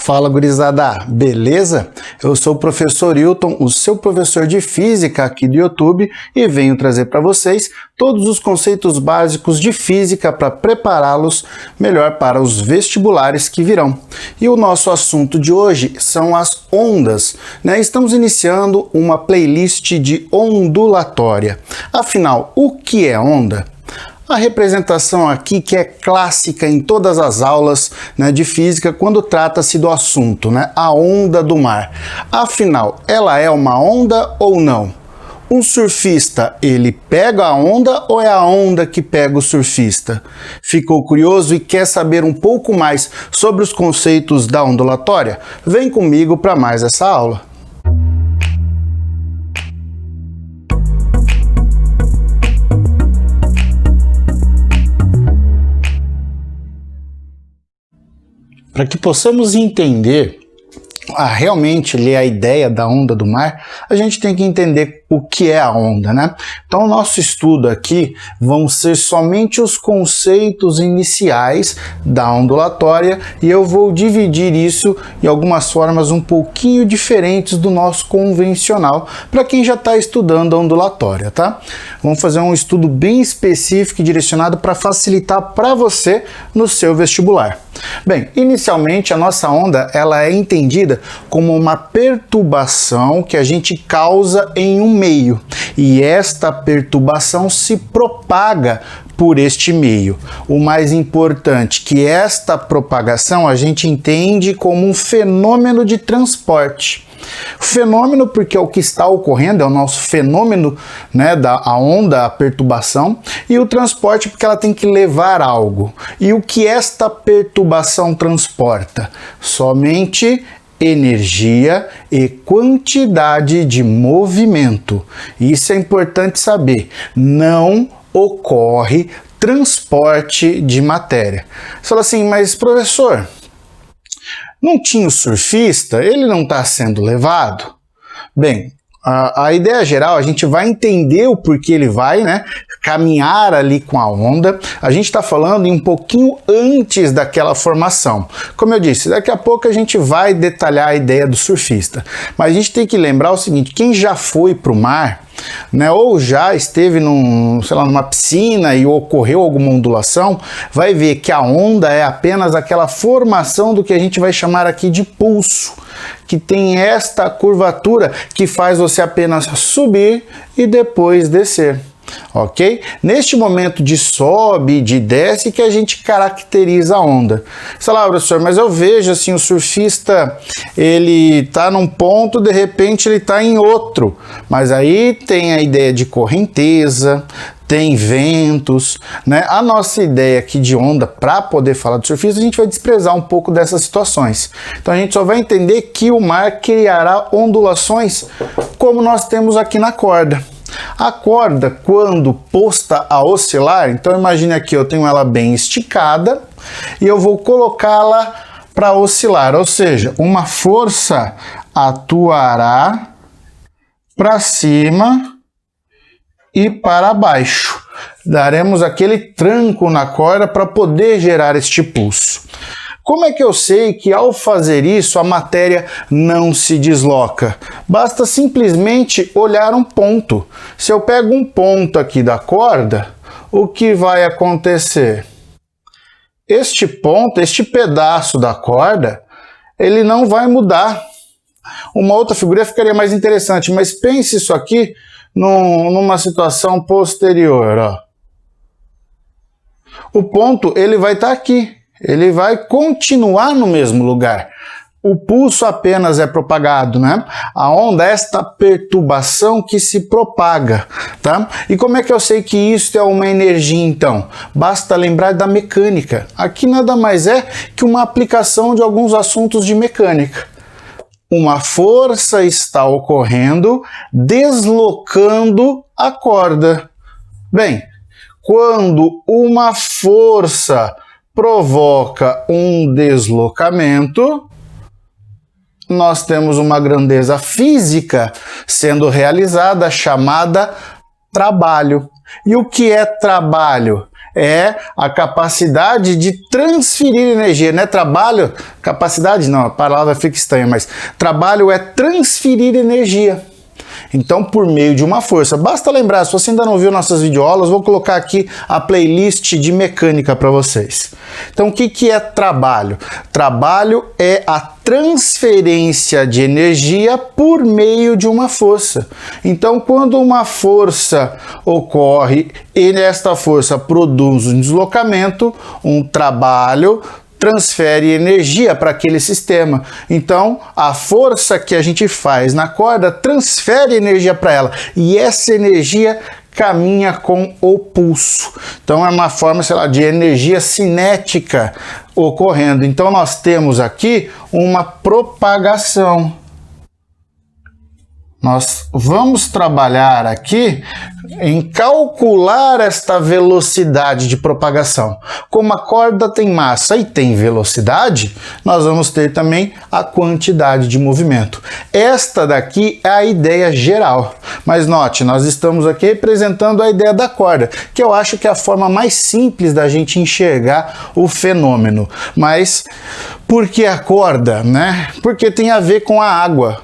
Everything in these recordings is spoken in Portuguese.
Fala, gurizada, beleza? Eu sou o professor Hilton, o seu professor de física aqui do YouTube, e venho trazer para vocês todos os conceitos básicos de física para prepará-los melhor para os vestibulares que virão. E o nosso assunto de hoje são as ondas, né? Estamos iniciando uma playlist de ondulatória. Afinal, o que é onda? A representação aqui que é clássica em todas as aulas, né, de física quando trata-se do assunto, né, a onda do mar. Afinal, ela é uma onda ou não? Um surfista, ele pega a onda ou é a onda que pega o surfista? Ficou curioso e quer saber um pouco mais sobre os conceitos da ondulatória? Vem comigo para mais essa aula. Para que possamos entender, realmente ler a ideia da onda do mar, a gente tem que entender o que é a onda, né? Então, o nosso estudo aqui vão ser somente os conceitos iniciais da ondulatória e eu vou dividir isso em algumas formas um pouquinho diferentes do nosso convencional, para quem já está estudando a ondulatória, tá? Vamos fazer um estudo bem específico e direcionado para facilitar para você no seu vestibular. Bem, inicialmente a nossa onda ela é entendida como uma perturbação que a gente causa em um meio, e esta perturbação se propaga por este meio. O mais importante, que esta propagação a gente entende como um fenômeno de transporte. Fenômeno porque é o que está ocorrendo, é o nosso fenômeno, né, a onda, a perturbação, e o transporte porque ela tem que levar algo. E o que esta perturbação transporta? Somente energia e quantidade de movimento. Isso é importante saber. Não ocorre transporte de matéria. Você fala assim, mas professor, não tinha o surfista? Ele não está sendo levado? Bem, a ideia geral, a gente vai entender o porquê ele vai, né, caminhar ali com a onda. A gente está falando em um pouquinho antes daquela formação. Como eu disse, daqui a pouco a gente vai detalhar a ideia do surfista. Mas a gente tem que lembrar o seguinte, quem já foi para o mar, né, ou já esteve numa piscina e ocorreu alguma ondulação, vai ver que a onda é apenas aquela formação do que a gente vai chamar aqui de pulso, que tem esta curvatura que faz você apenas subir e depois descer. Ok? Neste momento de sobe e de desce que a gente caracteriza a onda. Sei lá, professor, mas eu vejo assim, o surfista, ele está num ponto, de repente ele está em outro. Mas aí tem a ideia de correnteza, tem ventos, né? A nossa ideia aqui de onda, para poder falar do surfista, a gente vai desprezar um pouco dessas situações. Então a gente só vai entender que o mar criará ondulações como nós temos aqui na corda. A corda, quando posta a oscilar, então imagine aqui, eu tenho ela bem esticada e eu vou colocá-la para oscilar, ou seja, uma força atuará para cima e para baixo. Daremos aquele tranco na corda para poder gerar este pulso. Como é que eu sei que ao fazer isso a matéria não se desloca? Basta simplesmente olhar um ponto. Se eu pego um ponto aqui da corda, o que vai acontecer? Este ponto, este pedaço da corda, ele não vai mudar. Uma outra figura ficaria mais interessante, mas pense isso aqui numa situação posterior. Ó. O ponto ele vai estar aqui. Ele vai continuar no mesmo lugar. O pulso apenas é propagado, né? A onda é esta perturbação que se propaga, tá? E como é que eu sei que isso é uma energia, então? Basta lembrar da mecânica. Aqui nada mais é que uma aplicação de alguns assuntos de mecânica. Uma força está ocorrendo, deslocando a corda. Bem, quando uma força provoca um deslocamento, nós temos uma grandeza física sendo realizada chamada trabalho. E o que é trabalho? é a capacidade de transferir energia, não é trabalho, capacidade não, a palavra fica estranha, mas trabalho é transferir energia. Então, por meio de uma força. Basta lembrar, se você ainda não viu nossas videoaulas, vou colocar aqui a playlist de mecânica para vocês. Então, o que é trabalho? Trabalho é a transferência de energia por meio de uma força. Então, quando uma força ocorre e esta força produz um deslocamento, um trabalho transfere energia para aquele sistema. Então, a força que a gente faz na corda transfere energia para ela e essa energia caminha com o pulso. Então, é uma forma, sei lá, de energia cinética ocorrendo. Então, nós temos aqui uma propagação. Nós vamos trabalhar aqui em calcular esta velocidade de propagação. Como a corda tem massa e tem velocidade, nós vamos ter também a quantidade de movimento. Esta daqui é a ideia geral. Mas note, nós estamos aqui representando a ideia da corda, que eu acho que é a forma mais simples da gente enxergar o fenômeno. Mas por que a corda, né? Porque tem a ver com a água.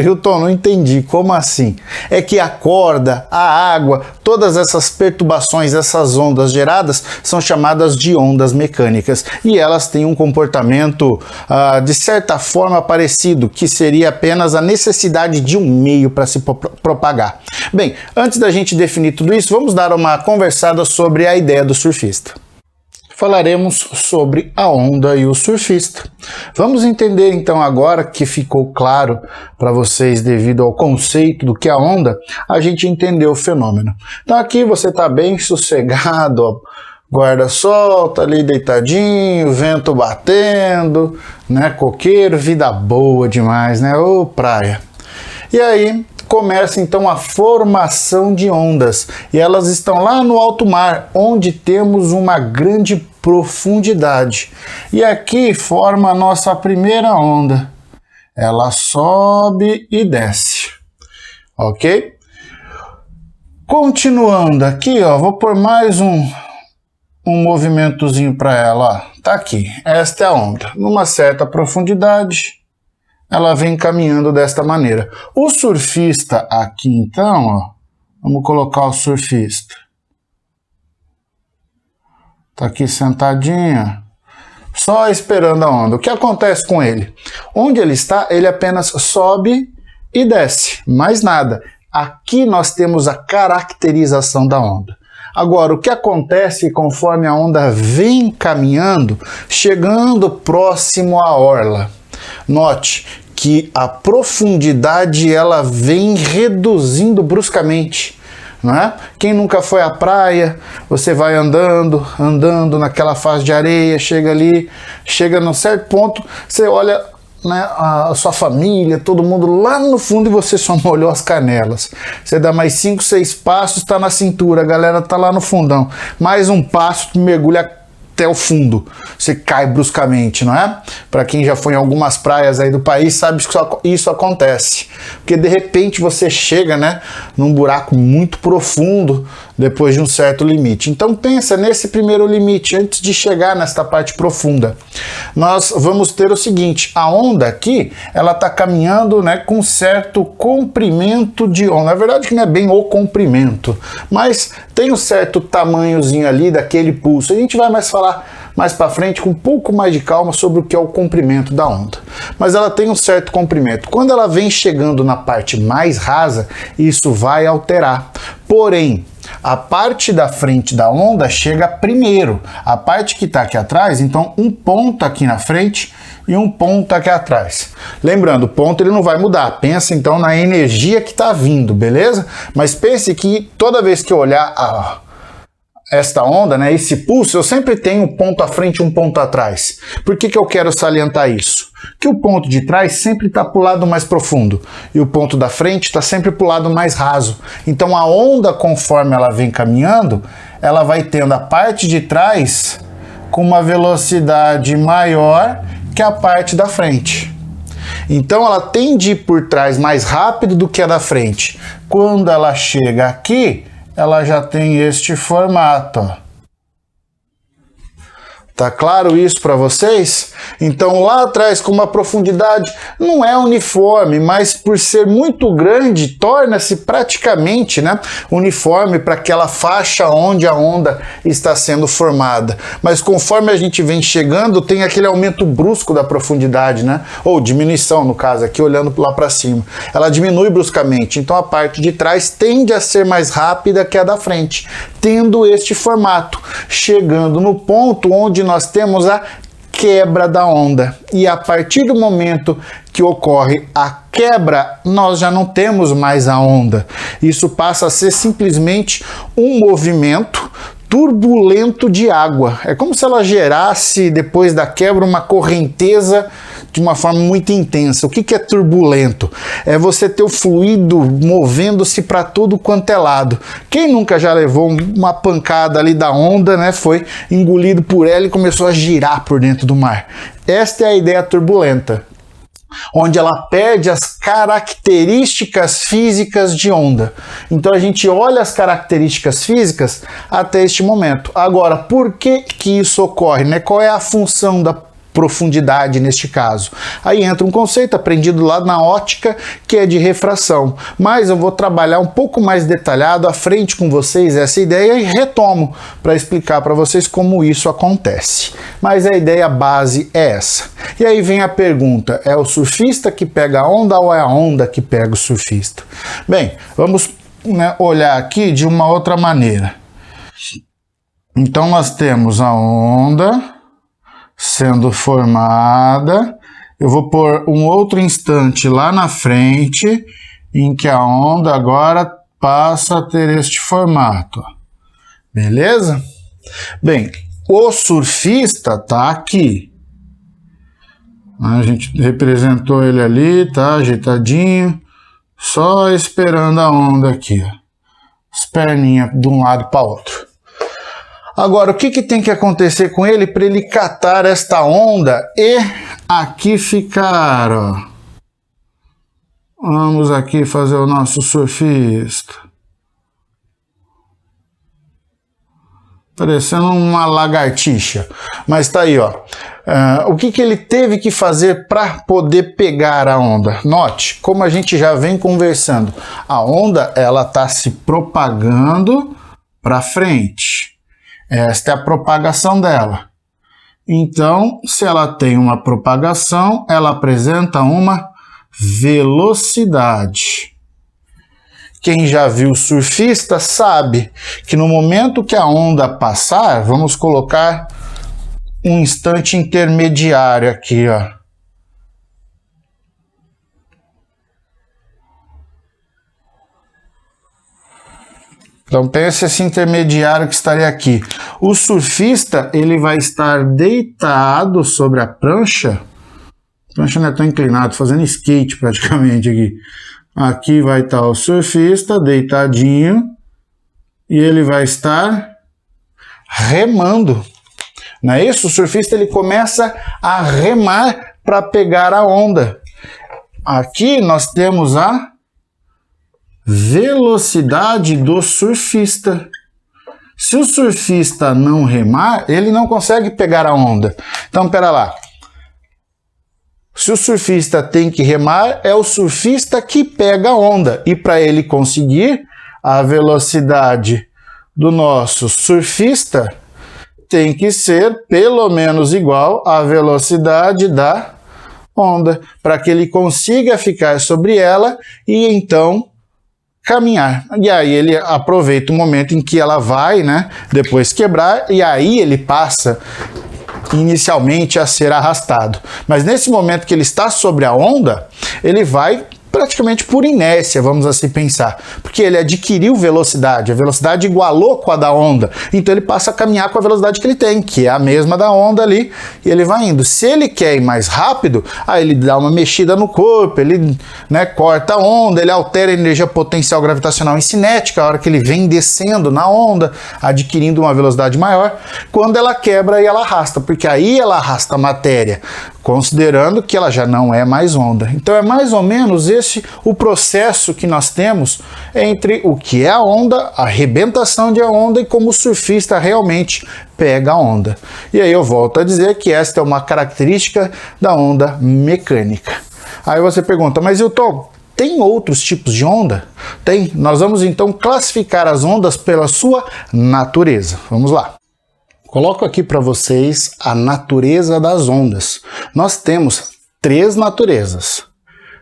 Hilton, não entendi, como assim? É que a corda, a água, todas essas perturbações, essas ondas geradas são chamadas de ondas mecânicas e elas têm um comportamento de certa forma parecido, que seria apenas a necessidade de um meio para se propagar. Bem, antes da gente definir tudo isso, vamos dar uma conversada sobre a ideia do surfista. Falaremos sobre a onda e o surfista. Vamos entender então agora que ficou claro para vocês devido ao conceito do que é a onda, a gente entendeu o fenômeno. Então aqui você está bem sossegado, ó, guarda solta ali deitadinho, vento batendo, né, coqueiro, vida boa demais, né, ô praia. E aí começa então a formação de ondas e elas estão lá no alto mar, onde temos uma grande profundidade. E aqui forma a nossa primeira onda. Ela sobe e desce, ok? Continuando aqui, ó, vou pôr mais um movimentozinho para ela, ó. Tá aqui, esta é a onda. Numa certa profundidade, ela vem caminhando desta maneira. O surfista aqui, então, ó, vamos colocar o surfista. Tá aqui sentadinho, só esperando a onda. O que acontece com ele? Onde ele está, ele apenas sobe e desce, mais nada. Aqui nós temos a caracterização da onda. Agora, o que acontece conforme a onda vem caminhando, chegando próximo à orla? Note que a profundidade ela vem reduzindo bruscamente, não é? Quem nunca foi à praia, você vai andando naquela faixa de areia, chega ali, chega num certo ponto, você olha, né, a sua família, todo mundo lá no fundo e você só molhou as canelas. Você dá mais 5, 6 passos, está na cintura, a galera está lá no fundão. Mais um passo, mergulha até o fundo, você cai bruscamente, não é? Para quem já foi em algumas praias aí do país, sabe que isso acontece, porque de repente você chega, né, num buraco muito profundo depois de um certo limite. Então pensa nesse primeiro limite, antes de chegar nesta parte profunda. Nós vamos ter o seguinte, a onda aqui, ela está caminhando, né, com certo comprimento de onda. Na verdade que não é bem o comprimento, mas tem um certo tamanhozinho ali daquele pulso. A gente vai falar mais para frente com um pouco mais de calma sobre o que é o comprimento da onda. Mas ela tem um certo comprimento. Quando ela vem chegando na parte mais rasa, isso vai alterar. Porém, a parte da frente da onda chega primeiro. A parte que está aqui atrás, então um ponto aqui na frente e um ponto aqui atrás. Lembrando, o ponto ele não vai mudar. Pensa então na energia que está vindo, beleza? Mas pense que toda vez que eu olhar esta onda, né, esse pulso, eu sempre tenho um ponto à frente e um ponto atrás. Por que eu quero salientar isso? Que o ponto de trás sempre está para o lado mais profundo e o ponto da frente está sempre para o lado mais raso. Então a onda, conforme ela vem caminhando, ela vai tendo a parte de trás com uma velocidade maior que a parte da frente. Então ela tende a ir por trás mais rápido do que a da frente. Quando ela chega aqui, ela já tem este formato, ó. Tá claro isso para vocês? Então lá atrás, como a profundidade não é uniforme, mas por ser muito grande, torna-se praticamente, né, uniforme para aquela faixa onde a onda está sendo formada. Mas conforme a gente vem chegando, tem aquele aumento brusco da profundidade, né? Ou diminuição, no caso, aqui olhando lá para cima. Ela diminui bruscamente, então a parte de trás tende a ser mais rápida que a da frente, tendo este formato, chegando no ponto onde nós temos a quebra da onda. E a partir do momento que ocorre a quebra, nós já não temos mais a onda. Isso passa a ser simplesmente um movimento turbulento de água. É como se ela gerasse, depois da quebra, uma correnteza de uma forma muito intensa. O que é turbulento? É você ter o fluido movendo-se para tudo quanto é lado. Quem nunca já levou uma pancada ali da onda, né? Foi engolido por ela e começou a girar por dentro do mar. Esta é a ideia turbulenta, onde ela perde as características físicas de onda. Então a gente olha as características físicas até este momento. Agora, por que isso ocorre, né? Qual é a função da profundidade neste caso? Aí entra um conceito aprendido lá na ótica, que é de refração, mas eu vou trabalhar um pouco mais detalhado à frente com vocês essa ideia e retomo para explicar para vocês como isso acontece. Mas a ideia base é essa. E aí vem a pergunta: é o surfista que pega a onda ou é a onda que pega o surfista? Bem, vamos, né, olhar aqui de uma outra maneira. Então nós temos a onda sendo formada. Eu vou pôr um outro instante lá na frente, em que a onda agora passa a ter este formato. Beleza? Bem, o surfista tá aqui. A gente representou ele ali, tá ajeitadinho, só esperando a onda aqui, ó. As perninhas de um lado para outro. Agora, o que tem que acontecer com ele para ele catar esta onda e aqui ficar, ó. Vamos aqui fazer o nosso surfista. Parecendo uma lagartixa. Mas tá aí, ó. O que ele teve que fazer para poder pegar a onda? Note, como a gente já vem conversando, a onda ela tá se propagando para frente. Esta é a propagação dela. Então, se ela tem uma propagação, ela apresenta uma velocidade. Quem já viu surfista sabe que no momento que a onda passar, vamos colocar um instante intermediário aqui, ó. Então pense esse intermediário que estaria aqui. O surfista, ele vai estar deitado sobre a prancha. A prancha não é tão inclinada, fazendo skate praticamente aqui. Aqui vai estar o surfista deitadinho e ele vai estar remando. Não é isso? O surfista ele começa a remar para pegar a onda. Aqui nós temos a velocidade do surfista. Se o surfista não remar, ele não consegue pegar a onda. Então, pera lá. Se o surfista tem que remar, é o surfista que pega a onda. E para ele conseguir, a velocidade do nosso surfista tem que ser pelo menos igual à velocidade da onda, para que ele consiga ficar sobre ela e então caminhar. E aí ele aproveita o momento em que ela vai, né, depois quebrar, e aí ele passa inicialmente a ser arrastado. Mas nesse momento que ele está sobre a onda, ele vai praticamente por inércia, vamos assim pensar, porque ele adquiriu velocidade, a velocidade igualou com a da onda, então ele passa a caminhar com a velocidade que ele tem, que é a mesma da onda ali, e ele vai indo. Se ele quer ir mais rápido, aí ele dá uma mexida no corpo, ele, né, corta a onda, ele altera a energia potencial gravitacional e cinética, a hora que ele vem descendo na onda, adquirindo uma velocidade maior, quando ela quebra e ela arrasta, porque aí ela arrasta a matéria considerando que ela já não é mais onda. Então é mais ou menos esse o processo que nós temos entre o que é a onda, a arrebentação de onda e como o surfista realmente pega a onda. E aí eu volto a dizer que esta é uma característica da onda mecânica. Aí você pergunta, mas Hilton, tem outros tipos de onda? Tem. Nós vamos então classificar as ondas pela sua natureza. Vamos lá. Coloco aqui para vocês a natureza das ondas. Nós temos 3 naturezas.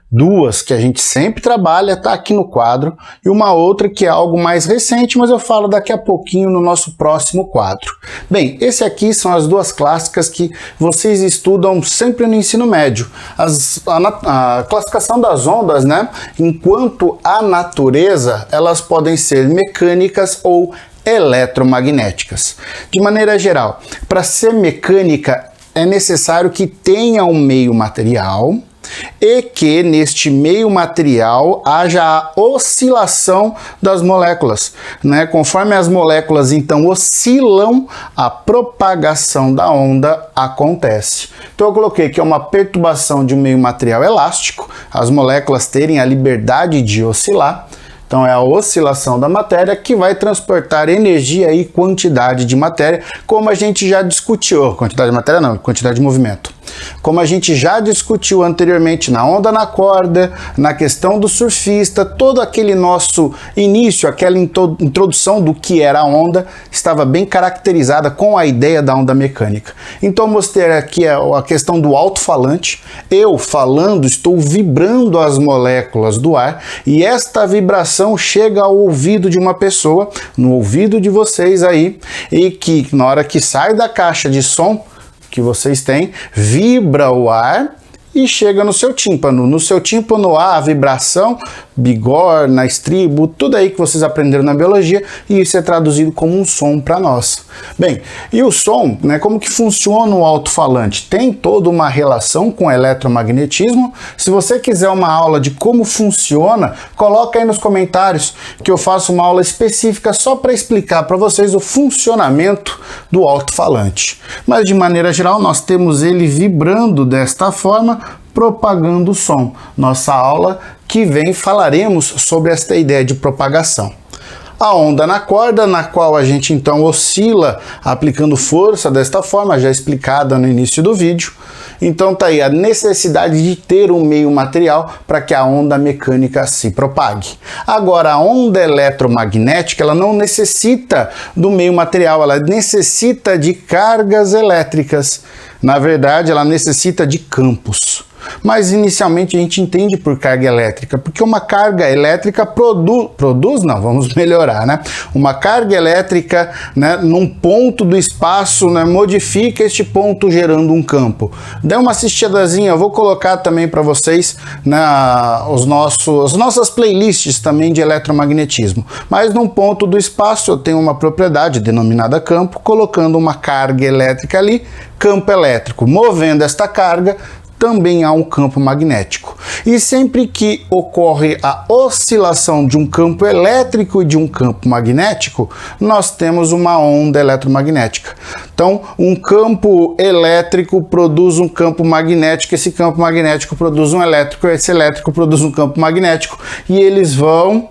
2 que a gente sempre trabalha, está aqui no quadro, e uma outra que é algo mais recente, mas eu falo daqui a pouquinho no nosso próximo quadro. Bem, esse aqui são as 2 clássicas que vocês estudam sempre no ensino médio. A classificação das ondas, né? Enquanto a natureza, elas podem ser mecânicas ou eletromagnéticas. De maneira geral, para ser mecânica é necessário que tenha um meio material e que neste meio material haja a oscilação das moléculas, né? Conforme as moléculas então oscilam, a propagação da onda acontece. Então eu coloquei que é uma perturbação de um meio material elástico, as moléculas terem a liberdade de oscilar. Então é a oscilação da matéria que vai transportar energia e quantidade de matéria, como a gente já discutiu. Quantidade de matéria não, quantidade de movimento. Como a gente já discutiu anteriormente na onda na corda, na questão do surfista, todo aquele nosso início, aquela introdução do que era a onda, estava bem caracterizada com a ideia da onda mecânica. Então mostrei aqui a questão do alto-falante. Eu falando, estou vibrando as moléculas do ar e esta vibração chega ao ouvido de uma pessoa, no ouvido de vocês aí, e que na hora que sai da caixa de som que vocês têm, vibra o ar e chega no seu tímpano. No seu tímpano há a vibração, bigorna, estribo, tudo aí que vocês aprenderam na biologia, e isso é traduzido como um som para nós. Bem, e o som, né, como que funciona o alto-falante? Tem toda uma relação com o eletromagnetismo. Se você quiser uma aula de como funciona, coloca aí nos comentários que eu faço uma aula específica só para explicar para vocês o funcionamento do alto-falante. Mas de maneira geral, nós temos ele vibrando desta forma, propagando o som. Nossa aula que vem falaremos sobre esta ideia de propagação. A onda na corda, na qual a gente então oscila aplicando força desta forma, já explicada no início do vídeo. Então tá aí a necessidade de ter um meio material para que a onda mecânica se propague. Agora, a onda eletromagnética, ela não necessita do meio material, ela necessita de cargas elétricas. Na verdade, ela necessita de campos. Mas inicialmente a gente entende por carga elétrica, porque uma carga elétrica produz, não, vamos melhorar, né? Uma carga elétrica, né, num ponto do espaço, né, modifica este ponto gerando um campo. Dê uma assistidazinha, eu vou colocar também para vocês, né, as nossas playlists também de eletromagnetismo. Mas num ponto do espaço eu tenho uma propriedade denominada campo, colocando uma carga elétrica ali, campo elétrico. Movendo esta carga, também há um campo magnético. E sempre que ocorre a oscilação de um campo elétrico e de um campo magnético, nós temos uma onda eletromagnética. Então, um campo elétrico produz um campo magnético, esse campo magnético produz um elétrico, esse elétrico produz um campo magnético, e eles vão,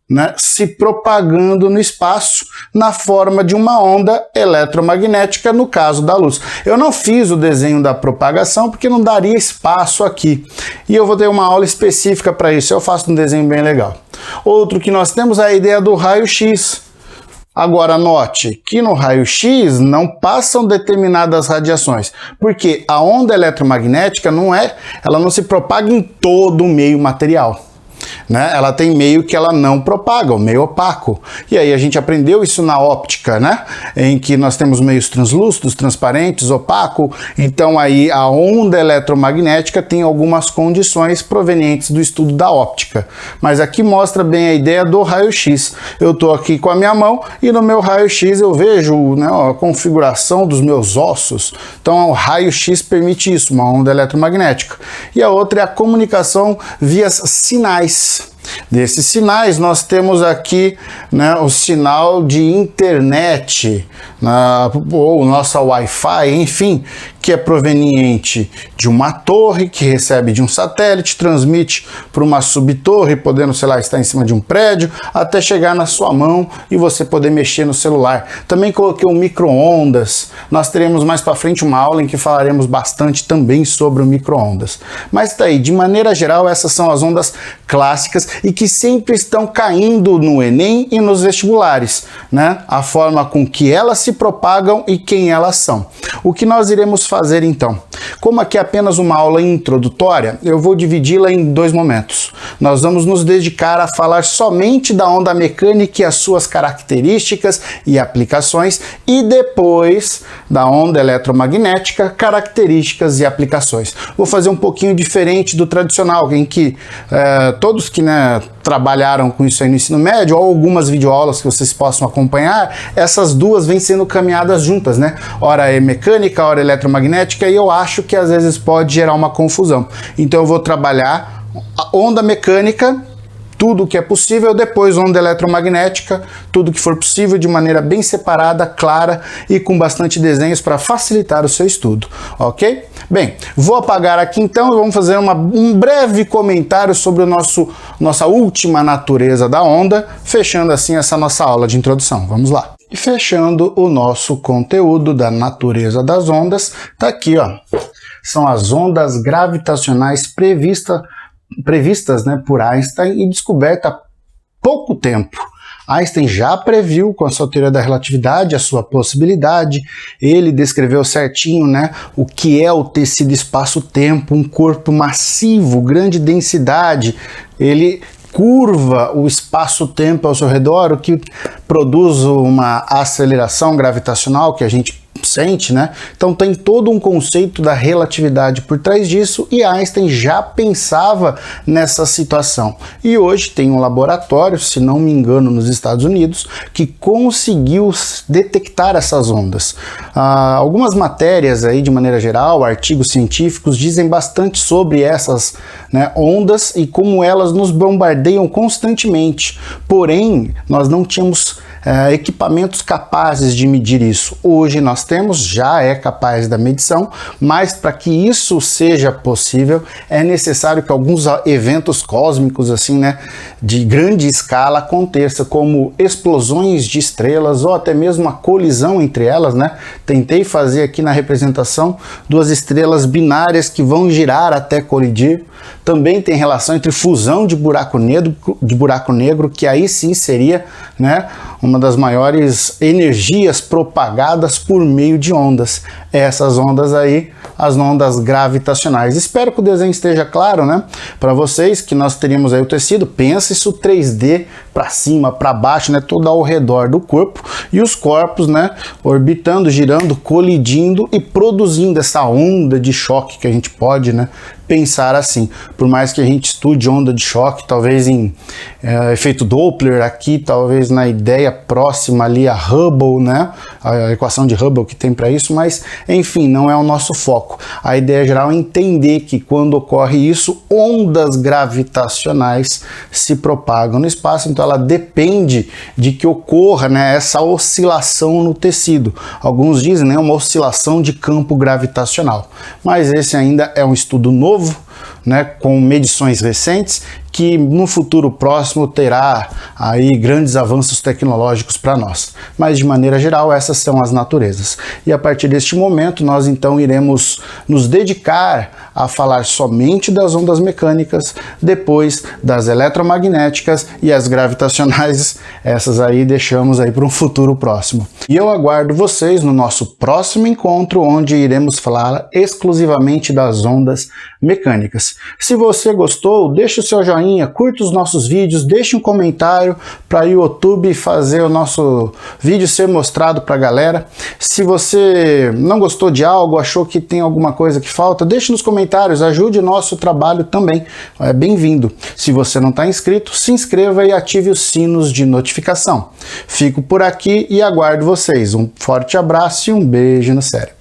né, se propagando no espaço na forma de uma onda eletromagnética, no caso da luz. Eu não fiz o desenho da propagação porque não daria espaço aqui, e eu vou ter uma aula específica para isso, eu faço um desenho bem legal. Outro que nós temos é a ideia do raio-x. Agora note que no raio-x não passam determinadas radiações, porque a onda eletromagnética ela não se propaga em todo o meio material. Né? Ela tem meio que ela não propaga, o meio opaco. E aí a gente aprendeu isso na óptica, né? Em que nós temos meios translúcidos, transparentes, opaco. Então aí a onda eletromagnética tem algumas condições provenientes do estudo da óptica. Mas aqui mostra bem a ideia do raio-x. Eu estou aqui com a minha mão e no meu raio-x eu vejo, né, a configuração dos meus ossos. Então o raio-x permite isso, uma onda eletromagnética. E a outra é a comunicação via sinais. Desses sinais nós temos aqui, né, o sinal de internet, ou nossa Wi-Fi, enfim, que é proveniente de uma torre, que recebe de um satélite, transmite para uma subtorre, podendo, sei lá, estar em cima de um prédio, até chegar na sua mão e você poder mexer no celular. Também coloquei um micro-ondas. Nós teremos mais para frente uma aula em que falaremos bastante também sobre o micro-ondas. Mas tá aí, de maneira geral, essas são as ondas clássicas e que sempre estão caindo no Enem e nos vestibulares, né? A forma com que elas se propagam e quem elas são. O que nós iremos fazer então? Como aqui é apenas uma aula introdutória, eu vou dividi-la em dois momentos. Nós vamos nos dedicar a falar somente da onda mecânica e as suas características e aplicações, e depois da onda eletromagnética, características e aplicações. Vou fazer um pouquinho diferente do tradicional, em que todos que trabalharam com isso aí no ensino médio, ou algumas videoaulas que vocês possam acompanhar, essas duas vêm sendo caminhadas juntas, né? Ora é mecânica, ora eletromagnética, e eu acho que às vezes pode gerar uma confusão. Então eu vou trabalhar a onda mecânica, tudo que é possível, depois onda eletromagnética, tudo que for possível, de maneira bem separada, clara e com bastante desenhos para facilitar o seu estudo, ok? Bem, vou apagar aqui então e vamos fazer um breve comentário sobre nossa última natureza da onda, fechando assim essa nossa aula de introdução. Vamos lá. E fechando o nosso conteúdo da natureza das ondas, tá aqui, ó. São as ondas gravitacionais previstas, né, por Einstein e descoberta há pouco tempo. Einstein já previu com a sua teoria da relatividade a sua possibilidade. Ele descreveu certinho, né, o que é o tecido espaço-tempo, um corpo massivo, grande densidade. Ele curva o espaço-tempo ao seu redor, o que produz uma aceleração gravitacional que a gente sente, né? Então tem todo um conceito da relatividade por trás disso e Einstein já pensava nessa situação. E hoje tem um laboratório, se não me engano, nos Estados Unidos, que conseguiu detectar essas ondas. Algumas matérias aí, de maneira geral, artigos científicos, dizem bastante sobre essas, né, ondas e como elas nos bombardeiam constantemente. Porém, nós não tínhamos equipamentos capazes de medir isso. Hoje nós temos, já é capaz da medição, mas para que isso seja possível é necessário que alguns eventos cósmicos assim, né, de grande escala aconteçam, como explosões de estrelas ou até mesmo a colisão entre elas, né? Tentei fazer aqui na representação duas estrelas binárias que vão girar até colidir. Também tem relação entre fusão de buraco negro, que aí sim seria, né, uma das maiores energias propagadas por meio de ondas. Essas ondas aí, as ondas gravitacionais. Espero que o desenho esteja claro, né, para vocês, que nós teríamos aí o tecido. Pensa isso 3D para cima, para baixo, né, todo ao redor do corpo, e os corpos, né, orbitando, girando, colidindo e produzindo essa onda de choque que a gente pode, né, pensar assim. Por mais que a gente estude onda de choque, talvez em efeito Doppler aqui, talvez na ideia próxima ali a Hubble, né, a equação de Hubble que tem para isso, mas enfim, não é o nosso foco. A ideia geral é entender que quando ocorre isso, ondas gravitacionais se propagam no espaço, então ela depende de que ocorra, né, essa oscilação no tecido. Alguns dizem, né, uma oscilação de campo gravitacional, mas esse ainda é um estudo novo, né, com medições recentes, que no futuro próximo terá aí grandes avanços tecnológicos para nós. Mas de maneira geral, essas são as naturezas. E a partir deste momento, nós então iremos nos dedicar a falar somente das ondas mecânicas, depois das eletromagnéticas e as gravitacionais. Essas aí deixamos aí para um futuro próximo. E eu aguardo vocês no nosso próximo encontro, onde iremos falar exclusivamente das ondas mecânicas. Se você gostou, deixe o seu joinha, curta os nossos vídeos, deixe um comentário para o YouTube fazer o nosso vídeo ser mostrado para a galera. Se você não gostou de algo, achou que tem alguma coisa que falta, deixe nos comentários, ajude o nosso trabalho também, é bem-vindo. Se você não está inscrito, se inscreva e ative os sinos de notificação. Fico por aqui e aguardo vocês. Um forte abraço e um beijo no cérebro.